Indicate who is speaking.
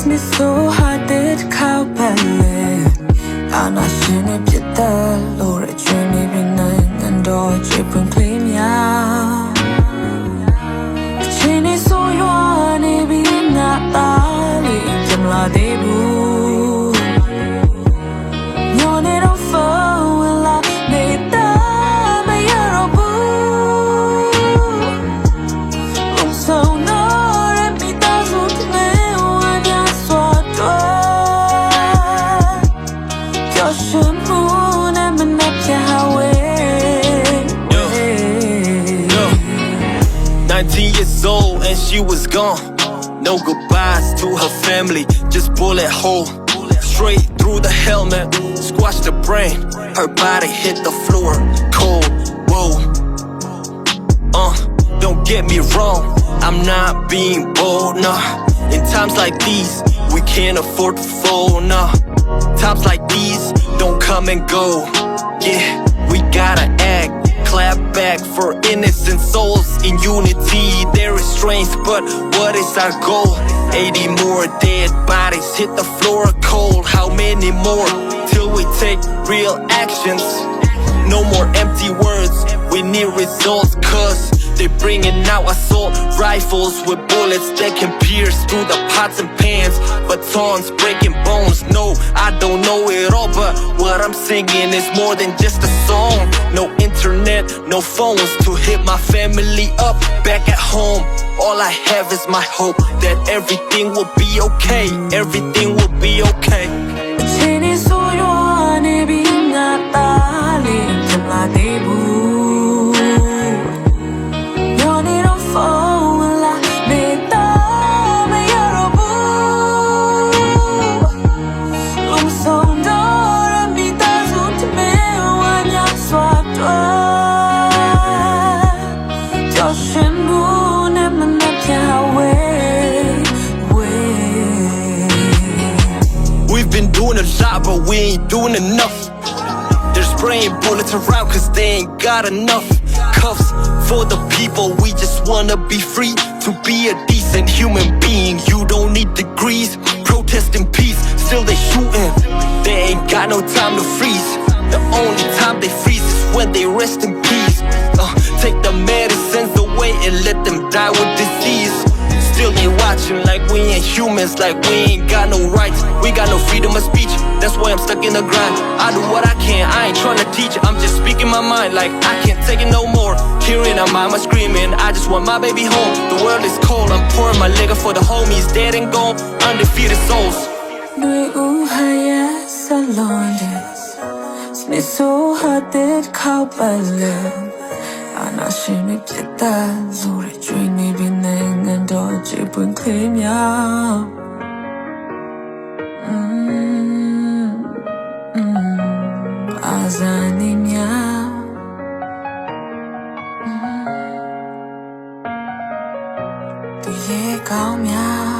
Speaker 1: me so hard that cow ballet. And I shouldn't be the Lord, journey be nine and all chip and claim ya. Chini so you are maybe not Ali, Jamla debu. Yon it on phone, will I make that my Yorubu? So no, let me dazzle to me when I saw it. Your moon and my neck,
Speaker 2: Yo, 19 years old and she was gone. No goodbyes to her family, just bullet hole straight through the helmet, squashed the brain. Her body hit the floor, cold. Whoa. Don't get me wrong, I'm not being bold, nah. In times like these, we can't afford to fold, nah. Times like these don't come and go. Yeah, we gotta act. Clap back for innocent souls in unity. There is strength, but what is our goal? 80 more dead bodies hit the floor cold. How many more till we take real actions? No more empty words, we need results, cause they're bringing out assault rifles with bullets that can pierce through the pots and pans, batons breaking bones. No, I don't know it all, but what I'm singing is more than just a song. No internet, no phones to hit my family up back at home. All I have is my hope that everything will be okay. Everything will be okay.
Speaker 1: Chini so you are maybe not Ali, Jamla debu.
Speaker 2: We've been doing a lot, but we ain't doing enough. They're spraying bullets around cause they ain't got enough. Cuffs for the people, we just wanna be free. To be a decent human being, you don't need degrees. Protest in peace, still they shooting. They ain't got no time to freeze. The only time they freeze is when they rest in peace. Take the medicines away and let them die with disease. Still ain't watching like we ain't humans, like we ain't got no rights. We got no freedom of speech, that's why I'm stuck in the grind. I do what I can, I ain't trying to teach. I'm just speaking my mind like I can't take it no more. Hearing a mama screaming, I just want my baby home. The world is cold, I'm pouring my liquor for the homies dead and gone, undefeated souls.
Speaker 1: Me so hard that cow ballet. And I shouldn't be that Zuri dream me be nang and dodge it when claim ya. Azanim ya. Tu ye kaum ya.